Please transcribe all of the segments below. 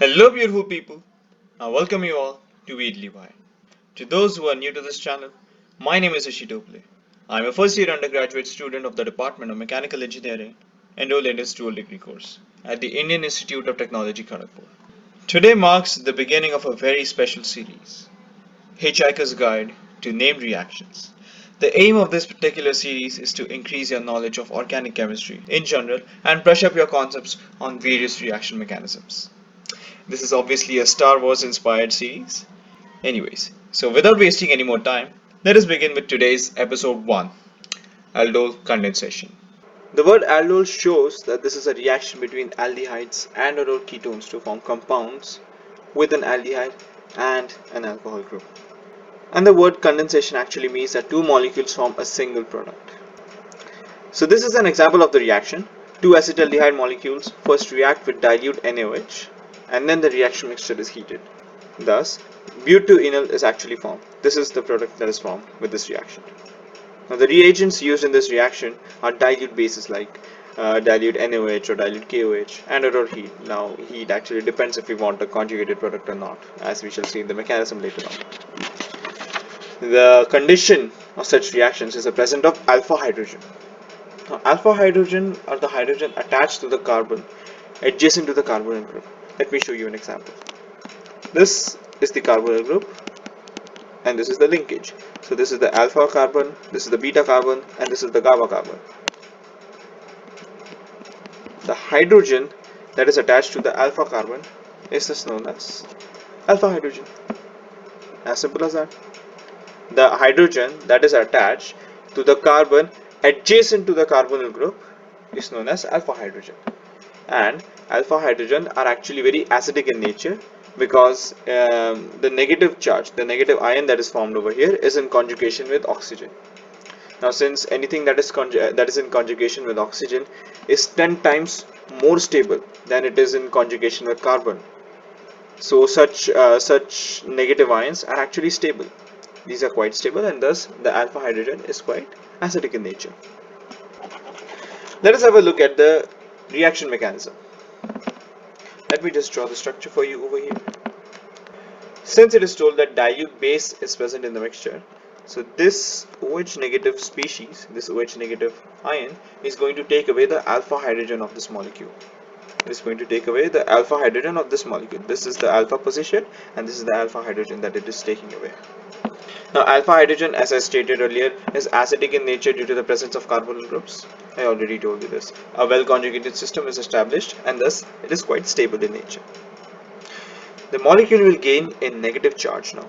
Hello beautiful people, I welcome you all to WeirdlyWired. To those who are new to this channel, my name is Rishi Dhoble. I am a first year undergraduate student of the Department of Mechanical Engineering enrolled in this dual degree course at the Indian Institute of Technology Kharagpur. Today marks the beginning of a very special series, Hitchhiker's Guide to Named Reactions. The aim of this particular series is to increase your knowledge of organic chemistry in general and brush up your concepts on various reaction mechanisms. This is obviously a Star Wars inspired series. Anyways, so without wasting any more time, let us begin with today's episode 1, Aldol Condensation. The word aldol shows that this is a reaction between aldehydes and or ketones to form compounds with an aldehyde and an alcohol group. And the word condensation actually means that two molecules form a single product. So this is an example of the reaction. Two acetaldehyde molecules first react with dilute NaOH and then the reaction mixture is heated. Thus, butyl is actually formed. This is the product that is formed with this reaction. Now, the reagents used in this reaction are dilute bases like dilute NaOH or dilute KOH and or heat. Now, heat actually depends if we want a conjugated product or not, as we shall see in the mechanism later on. The condition of such reactions is the presence of alpha hydrogen. Now, alpha hydrogen are the hydrogen attached to the carbon adjacent to the carbonyl group. Let me show you an example. This is the carbonyl group and this is the linkage. So this is the alpha carbon, this is the beta carbon, and this is the gamma carbon. The hydrogen that is attached to the alpha carbon is thus known as alpha hydrogen. As simple as that. The hydrogen that is attached to the carbon adjacent to the carbonyl group is known as alpha hydrogen. And alpha hydrogen are actually very acidic in nature because the negative charge, the negative ion that is formed over here is in conjugation with oxygen. Now, since anything that is in conjugation with oxygen is 10 times more stable than it is in conjugation with carbon, so such negative ions are actually stable. These are quite stable, and thus the alpha hydrogen is quite acidic in nature. Let us have a look at the reaction mechanism. Let me just draw the structure for you over here. Since it is told that dilute base is present in the mixture, so this OH negative species, this OH negative ion, is going to take away the alpha hydrogen of this molecule. It is going to take away the alpha hydrogen of this molecule. This is the alpha position and this is the alpha hydrogen that it is taking away. Now, alpha hydrogen, as I stated earlier, is acidic in nature due to the presence of carbonyl groups. I already told you this. A well conjugated system is established and thus it is quite stable in nature. The molecule will gain a negative charge now.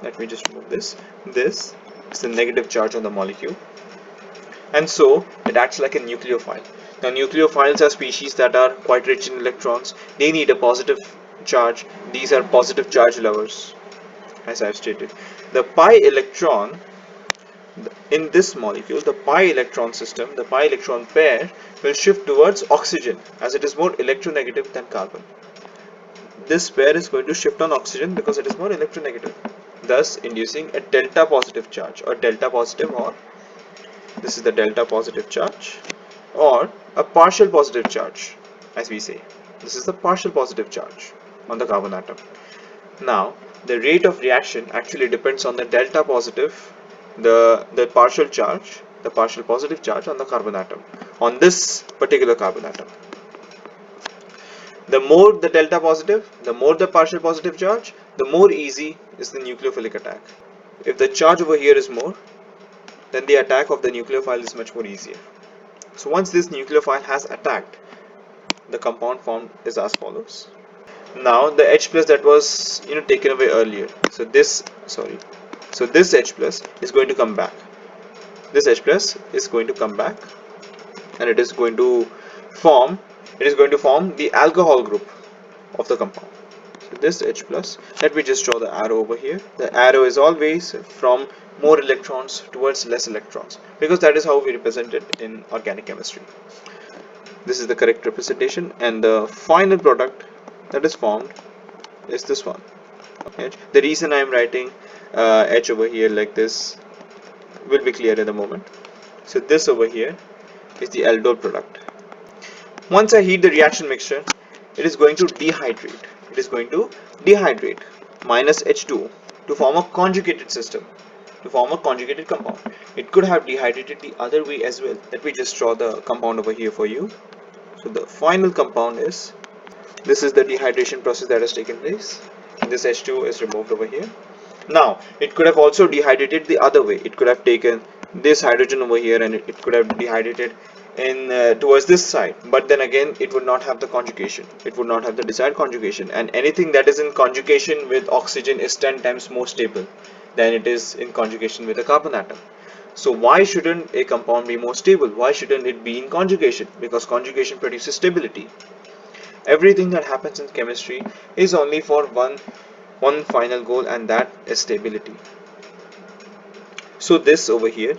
Let me just remove this. This is the negative charge on the molecule. And so it acts like a nucleophile. Now, nucleophiles are species that are quite rich in electrons. They need a positive charge. These are positive charge lovers, as I have stated. The pi electron in this molecule, the pi electron system, the pi electron pair will shift towards oxygen as it is more electronegative than carbon. This pair is going to shift on oxygen because it is more electronegative, thus inducing a delta positive charge or delta positive, or this is the delta positive charge, or a partial positive charge, as we say. This is the partial positive charge on the carbon atom. Now, the rate of reaction actually depends on the delta positive, the partial positive charge on the carbon atom, on this particular carbon atom. The more the delta positive, the more the partial positive charge, the more easy is the nucleophilic attack. If the charge over here is more, then the attack of the nucleophile is much more easier. So once this nucleophile has attacked, the compound formed is as follows. Now the H plus that was taken away earlier, so this H plus is going to come back. This H plus is going to come back, and it is going to form the alcohol group of the compound. So this H plus, let me just draw the arrow over here. The arrow is always from more electrons towards less electrons because that is how we represent it in organic chemistry. This is the correct representation, and the final product that is formed is this one. The reason I am writing H over here like this will be clear in a moment. So this over here is the aldol product. Once I heat the reaction mixture, it is going to dehydrate. it is going to dehydrate minus H2 to form a conjugated system, to form a conjugated compound. It could have dehydrated the other way as well. Let me just draw the compound over here for you. So the final compound is, this is the dehydration process that has taken place. This H2 is removed over here. Now it could have also dehydrated the other way. It could have taken this hydrogen over here and it could have dehydrated in towards this side, but then again it would not have the conjugation, it would not have the desired conjugation, and anything that is in conjugation with oxygen is 10 times more stable than it is in conjugation with a carbon atom. So why shouldn't a compound be more stable? Why shouldn't it be in conjugation? Because conjugation produces stability. Everything that happens in chemistry is only for one final goal, and that is stability. So this over here,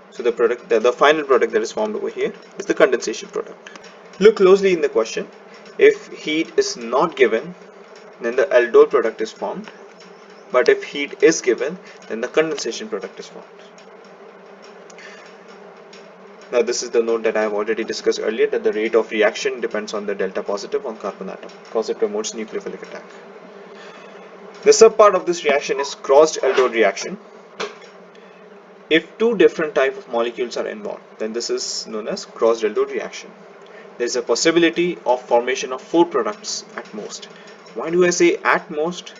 so the final product that is formed over here is the condensation product. Look closely in the question. If heat is not given, then the aldol product is formed, but if heat is given, then the condensation product is formed. Now this is the note that I have already discussed earlier, that the rate of reaction depends on the delta positive on carbon atom because it promotes nucleophilic attack. The subpart of this reaction is crossed aldol reaction. If two different type of molecules are involved, then this is known as crossed aldol reaction. There is a possibility of formation of 4 products at most. Why do I say at most?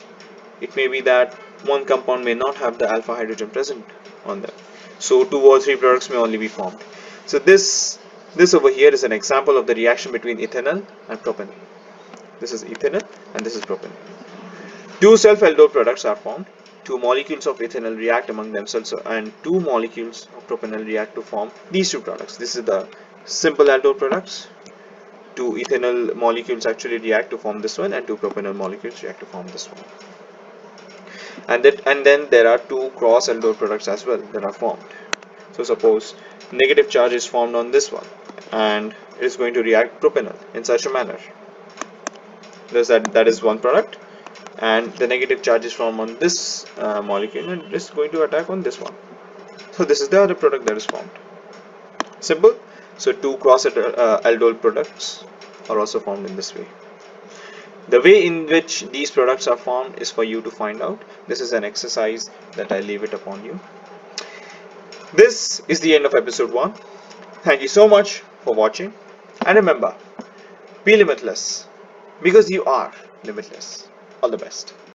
It may be that one compound may not have the alpha hydrogen present on them, so 2 or 3 products may only be formed. So this over here is an example of the reaction between ethanol and propane. This is ethanol and this is propane. 2 self-aldol products are formed. 2 molecules of ethanol react among themselves, and 2 molecules of propanol react to form these 2 products. This is the simple aldol products. 2 ethanol molecules actually react to form this one, and 2 propanol molecules react to form this one. And then there are 2 cross aldol products as well that are formed. So suppose negative charge is formed on this one, and it is going to react propanol in such a manner. That is one product, and the negative charge is formed on this molecule, and it is going to attack on this one. So this is the other product that is formed. Simple. So 2 cross aldol products are also formed in this way. The way in which these products are formed is for you to find out. This is an exercise that I leave it upon you. This is the end of episode 1. Thank you so much for watching, and remember, be limitless because you are limitless. All the best.